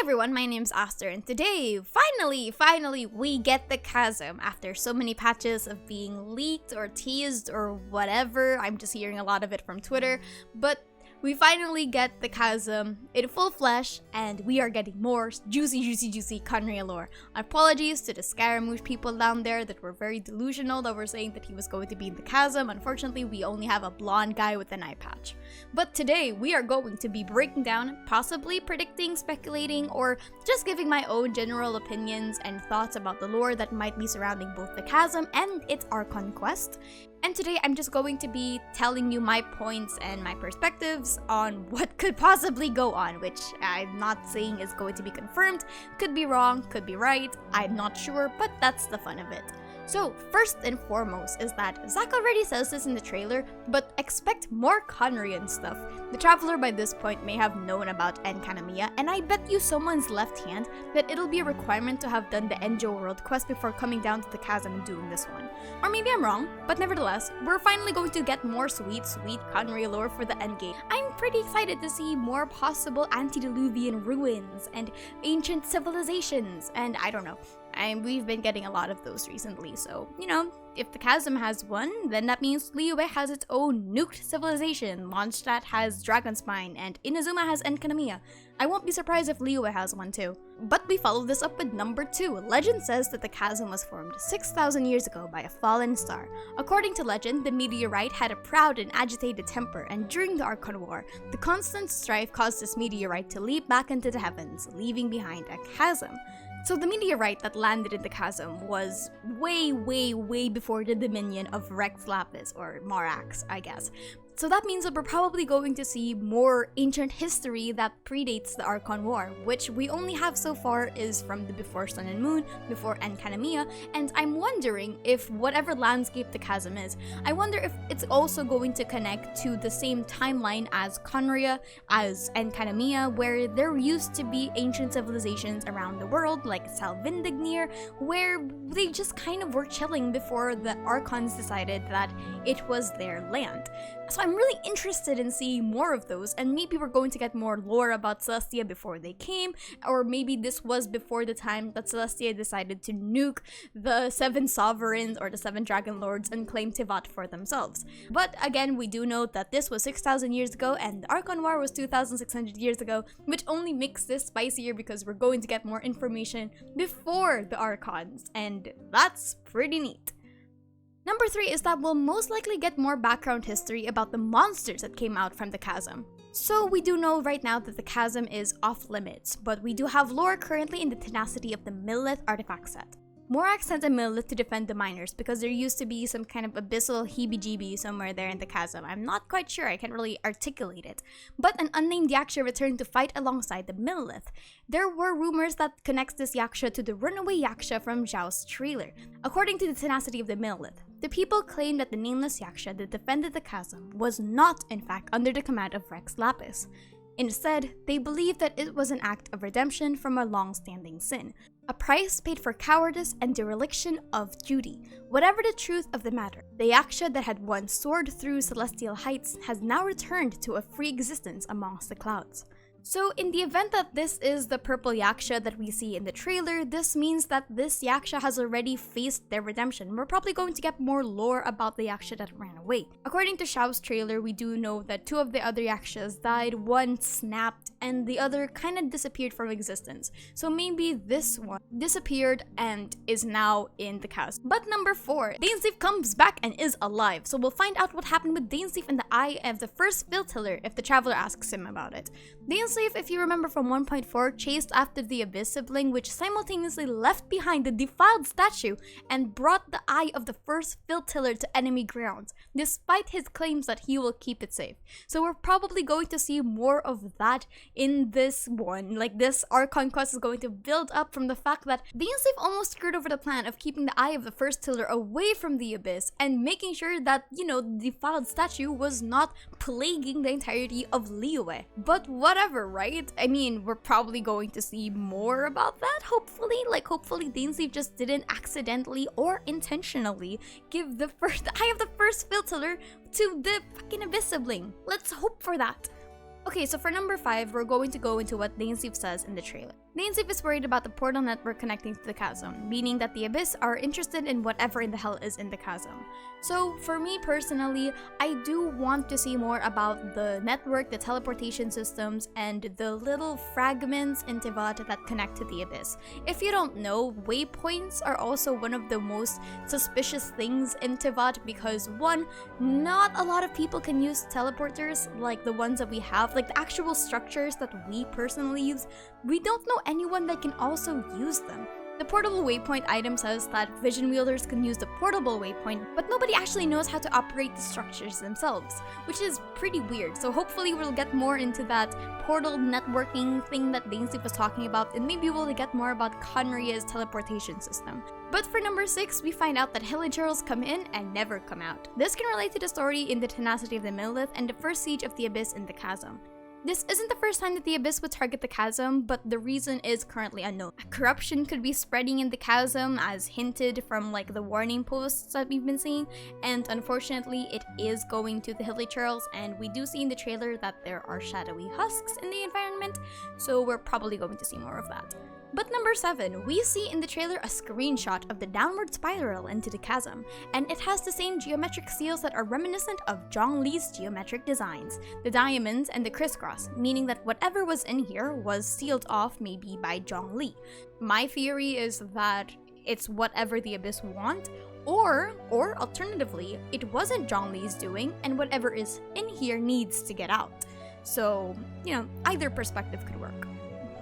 everyone, my name's Aster, and today, finally, we get the Chasm after so many patches of being leaked or teased or whatever. I'm just hearing a lot of it from Twitter, but we finally get the Chasm in full flesh, and we are getting more juicy Khaenri'ah lore. Apologies to the scaramouche people down there that were very delusional that were saying that he was going to be in the Chasm. Unfortunately, we only have a blonde guy with an eye patch. But today, we are going to be breaking down, possibly predicting, speculating, or just giving my own general opinions and thoughts about the lore that might be surrounding both the Chasm and its Archon quest. And today I'm just going to be telling you my points and my perspectives on what could possibly go on, which I'm not saying is going to be confirmed. Could be wrong, could be right, I'm not sure, but that's the fun of it. So, first and foremost is that Zack already says this in the trailer, but expect more Khaenri'ah stuff. The Traveler by this point may have known about Khaenri'ah, and I bet you someone's left hand that it'll be a requirement to have done the Enjo World quest before coming down to the Chasm and doing this one. Or maybe I'm wrong, but nevertheless, we're finally going to get more sweet Khaenri'ah lore for the endgame. I'm pretty excited to see more possible antediluvian ruins and ancient civilizations, and I don't know. We've been getting a lot of those recently, so, you know, if the Chasm has one, then that means Liyue has its own nuked civilization, Mondstadt has Dragonspine, and Inazuma has Khaenri'ah. I won't be surprised if Liyue has one too. But we follow this up with number 2. Legend says that the Chasm was formed 6,000 years ago by a fallen star. According to legend, the meteorite had a proud and agitated temper, and during the Archon War, the constant strife caused this meteorite to leap back into the heavens, leaving behind a chasm. So the meteorite that landed in the Chasm was way before the dominion of Rex Lapis, or Morax, I guess. So that means that we're probably going to see more ancient history that predates the Archon War, which we only have so far is from the Before Sun and Moon, before Khaenri'ah, and I'm wondering if whatever landscape the Chasm is, I wonder if it's also going to connect to the same timeline as Khaenri'ah, as Khaenri'ah, where there used to be ancient civilizations around the world, like Salvindignir, where they just kind of were chilling before the Archons decided that it was their land. So I'm really interested in seeing more of those, and maybe we're going to get more lore about Celestia before they came, or maybe this was before the time that Celestia decided to nuke the 7 sovereigns or the 7 dragon lords and claim Tivat for themselves. But again, we do note that this was 6,000 years ago and the Archon War was 2,600 years ago, which only makes this spicier because we're going to get more information before the Archons, and that's pretty neat. Number 3 is that we'll most likely get more background history about the monsters that came out from the Chasm. So we do know right now that the Chasm is off limits, but we do have lore currently in the tenacity of the Millith artifact set. Morax sent a Millith to defend the miners because there used to be some kind of abyssal heebie-jeebie somewhere there in the Chasm. I'm not quite sure, I can't really articulate it. But an unnamed Yaksha returned to fight alongside the Millith. There were rumors that connects this Yaksha to the runaway Yaksha from Zhao's trailer. According to the tenacity of the Millith, the people claim that the nameless Yaksha that defended the Chasm was not, in fact, under the command of Rex Lapis. Instead, they believe that it was an act of redemption from a long-standing sin, a price paid for cowardice and dereliction of duty. Whatever the truth of the matter, the Yaksha that had once soared through celestial heights has now returned to a free existence amongst the clouds. So in the event that this is the purple Yaksha that we see in the trailer, this means that this Yaksha has already faced their redemption. We're probably going to get more lore about the Yaksha that ran away. According to Zhao's trailer, we do know that 2 of the other Yakshas died, 1 snapped, and the other kind of disappeared from existence. So maybe this one disappeared and is now in the Chasm. But number 4, Dainsleif comes back and is alive. So we'll find out what happened with Dainsleif in the eye of the first Filtiller if the Traveler asks him about it. Dainsleif, if you remember from 1.4, chased after the Abyss sibling, which simultaneously left behind the defiled statue and brought the eye of the first Filtiller to enemy grounds, despite his claims that he will keep it safe. So we're probably going to see more of that in this one. Like, this Archon quest is going to build up from the fact that Dainsleif almost screwed over the plan of keeping the eye of the first Tiller away from the Abyss and making sure that, you know, the defiled statue was not plaguing the entirety of Liyue. But whatever, right? I mean, we're probably going to see more about that, hopefully. Like, hopefully Dainsleif just didn't accidentally or intentionally give the eye of the first Filtiller to the fucking Abyss sibling. Let's hope for that. Okay, so for number 5, we're going to go into what Dainsleif says in the trailer. Dainsleif is worried about the portal network connecting to the chasm, meaning that the Abyss are interested in whatever in the hell is in the chasm. So for me personally, I do want to see more about the network, the teleportation systems, and the little fragments in Tevat that connect to the Abyss. If you don't know, waypoints are also one of the most suspicious things in Tevat because one, not a lot of people can use teleporters like the ones that we have, like the actual structures that we personally use. We don't know anyone that can also use them. The portable waypoint item says that vision wielders can use the portable waypoint, but nobody actually knows how to operate the structures themselves, which is pretty weird. So hopefully we'll get more into that portal networking thing that Dainsleif was talking about, and maybe we'll get more about Khaenri'ah's teleportation system. But for number 6, we find out that hilichurls come in and never come out. This can relate to the story in the Tenacity of the Millith and the first siege of the Abyss in the Chasm. This isn't the first time that the Abyss would target the chasm, but the reason is currently unknown. Corruption could be spreading in the chasm as hinted from like the warning posts that we've been seeing, and unfortunately it is going to the hilichurls, and we do see in the trailer that there are shadowy husks in the environment, so we're probably going to see more of that. But number 7, we see in the trailer a screenshot of the downward spiral into the chasm, and it has the same geometric seals that are reminiscent of Zhongli's geometric designs, the diamonds and the crisscross, meaning that whatever was in here was sealed off maybe by Zhongli. My theory is that it's whatever the Abyss want, or alternatively, it wasn't Zhongli's doing, and whatever is in here needs to get out. So, either perspective could work.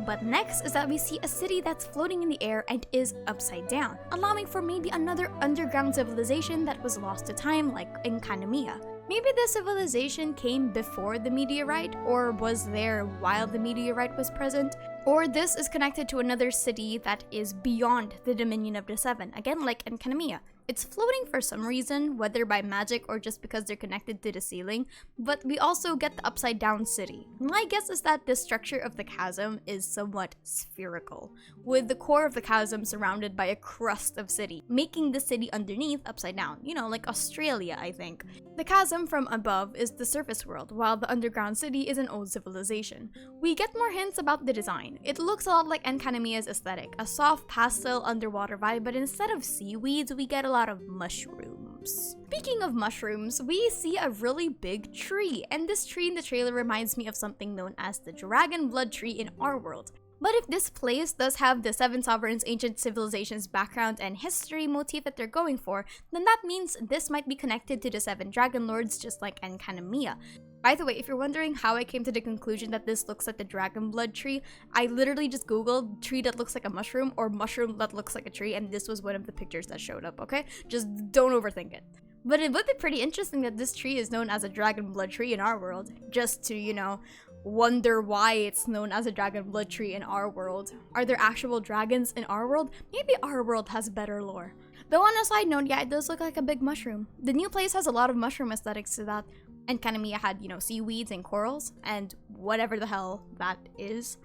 But next is that we see a city that's floating in the air and is upside down, allowing for maybe another underground civilization that was lost to time like in Khaenri'ah. Maybe the civilization came before the meteorite, or was there while the meteorite was present, or this is connected to another city that is beyond the dominion of the Seven, again like in Khaenri'ah. It's floating for some reason, whether by magic or just because they're connected to the ceiling, but we also get the upside down city. My guess is that the structure of the chasm is somewhat spherical, with the core of the chasm surrounded by a crust of city, making the city underneath upside down, like Australia, I think. The chasm from above is the surface world, while the underground city is an old civilization. We get more hints about the design. It looks a lot like Khaenri'ah's aesthetic, a soft pastel underwater vibe, but instead of seaweeds, we get a lot of mushrooms. Speaking of mushrooms, we see a really big tree, and this tree in the trailer reminds me of something known as the dragon blood tree in our world. But if this place does have the Seven Sovereigns ancient civilizations background and history motif that they're going for, then that means this might be connected to the Seven Dragon Lords just like in Khaenri'ah. By the way, if you're wondering how I came to the conclusion that this looks like the dragon blood tree, I literally just googled tree that looks like a mushroom or mushroom that looks like a tree, and this was one of the pictures that showed up, okay? Just don't overthink it. But it would be pretty interesting that this tree is known as a dragon blood tree in our world, just to, wonder why it's known as a dragon blood tree in our world. Are there actual dragons in our world? Maybe our world has better lore. Though on a side note, yeah, it does look like a big mushroom. The new place has a lot of mushroom aesthetics to that, and Khaenri'ah had, seaweeds and corals, and whatever the hell that is.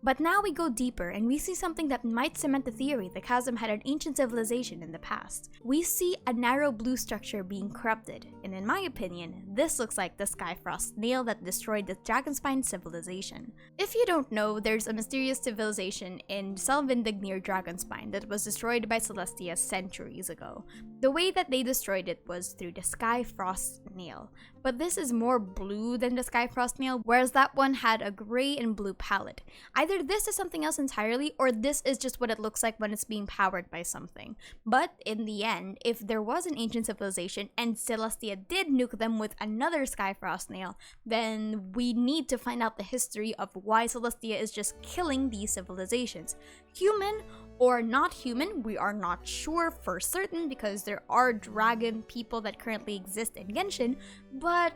But now we go deeper and we see something that might cement the theory the chasm had an ancient civilization in the past. We see a narrow blue structure being corrupted, and in my opinion, this looks like the Skyfrost nail that destroyed the Dragonspine civilization. If you don't know, there's a mysterious civilization in Selvindig near Dragonspine that was destroyed by Celestia centuries ago. The way that they destroyed it was through the Skyfrost nail. But this is more blue than the Skyfrost nail, whereas that one had a gray and blue palette. Either this is something else entirely, or this is just what it looks like when it's being powered by something. But in the end, if there was an ancient civilization and Celestia did nuke them with another Skyfrost nail, then we need to find out the history of why Celestia is just killing these civilizations. Human or not human, we are not sure for certain because there are dragon people that currently exist in Genshin, but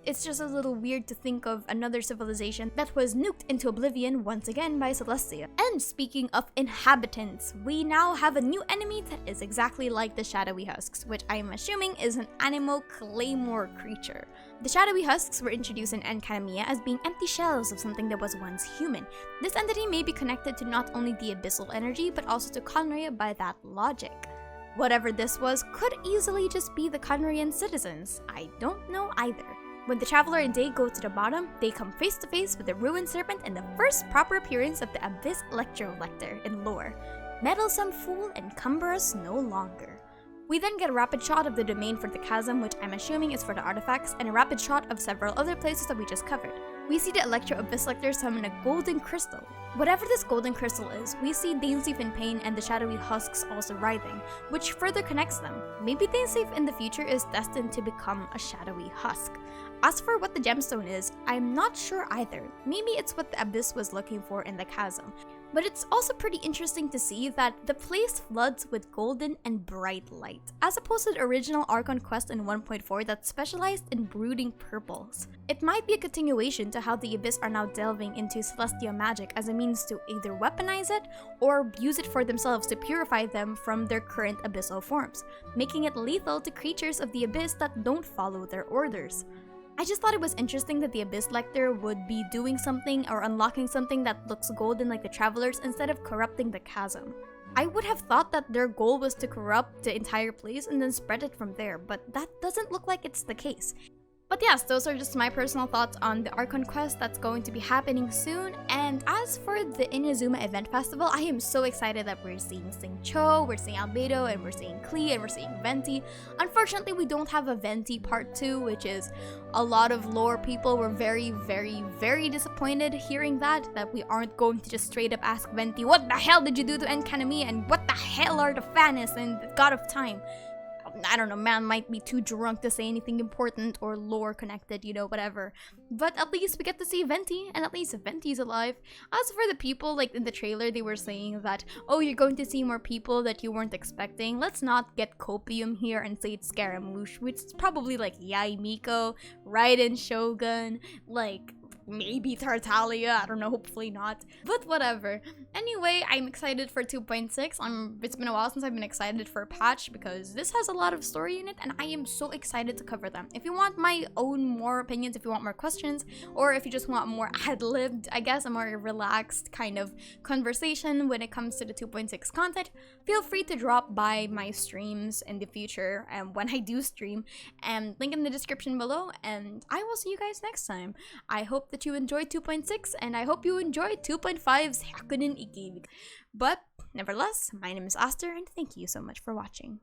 it's just a little weird to think of another civilization that was nuked into oblivion once again by Celestia. And speaking of inhabitants, we now have a new enemy that is exactly like the shadowy husks, which I'm assuming is an animal claymore creature. The shadowy husks were introduced in Khaenri'ah as being empty shells of something that was once human. This entity may be connected to not only the abyssal energy, but also to Khaenri'ah by that logic. Whatever this was could easily just be the Khaenri'ahn citizens. I don't know either. When the Traveler and Day go to the bottom, they come face to face with the ruined serpent and the first proper appearance of the Abyss Electrolector in lore. Meddlesome fool and cumbrous no longer. We then get a rapid shot of the domain for the Chasm, which I'm assuming is for the artifacts, and a rapid shot of several other places that we just covered. We see the Electro Abysslector summon a golden crystal. Whatever this golden crystal is, we see Dainsleif in pain and the shadowy husks also writhing, which further connects them. Maybe Dainsleif in the future is destined to become a shadowy husk. As for what the gemstone is, I'm not sure either. Maybe it's what the Abyss was looking for in the Chasm. But it's also pretty interesting to see that the place floods with golden and bright light, as opposed to the original Archon quest in 1.4 that specialized in brooding purples. It might be a continuation to how the Abyss are now delving into Celestia magic as a means to either weaponize it or use it for themselves to purify them from their current abyssal forms, making it lethal to creatures of the Abyss that don't follow their orders. I just thought it was interesting that the Abyss Lector would be doing something or unlocking something that looks golden like the Travelers instead of corrupting the Chasm. I would have thought that their goal was to corrupt the entire place and then spread it from there, but that doesn't look like it's the case. But yes, those are just my personal thoughts on the Archon quest that's going to be happening soon. And as for the Inazuma Event Festival, I am so excited that we're seeing Xingqiu, we're seeing Albedo, and we're seeing Klee, and we're seeing Venti. Unfortunately, we don't have a Venti Part 2, which is a lot of lore people were very, very disappointed hearing that we aren't going to just straight up ask Venti, what the hell did you do to Enkanami, and what the hell are the Fanis and the God of Time? I don't know, man might be too drunk to say anything important or lore connected, you know, whatever. But at least we get to see Venti, and at least Venti's alive. As for the people, like in the trailer, they were saying that, oh, you're going to see more people that you weren't expecting. Let's not get copium here and say it's Scaramouche, which is probably like Yai Miko, Raiden Shogun, like maybe Tartaglia, I don't know, hopefully not, but whatever. Anyway, I'm excited for 2.6. It's been a while since I've been excited for a patch because this has a lot of story in it and I am so excited to cover them. If you want my own more opinions, if you want more questions, or if you just want more ad-libbed, I guess, a more relaxed kind of conversation when it comes to the 2.6 content, feel free to drop by my streams in the future and when I do stream, and link in the description below, and I will see you guys next time. I hope that you enjoyed 2.6 and I hope you enjoyed 2.5's Hakunin Ikibik. But nevertheless, my name is Aster and thank you so much for watching.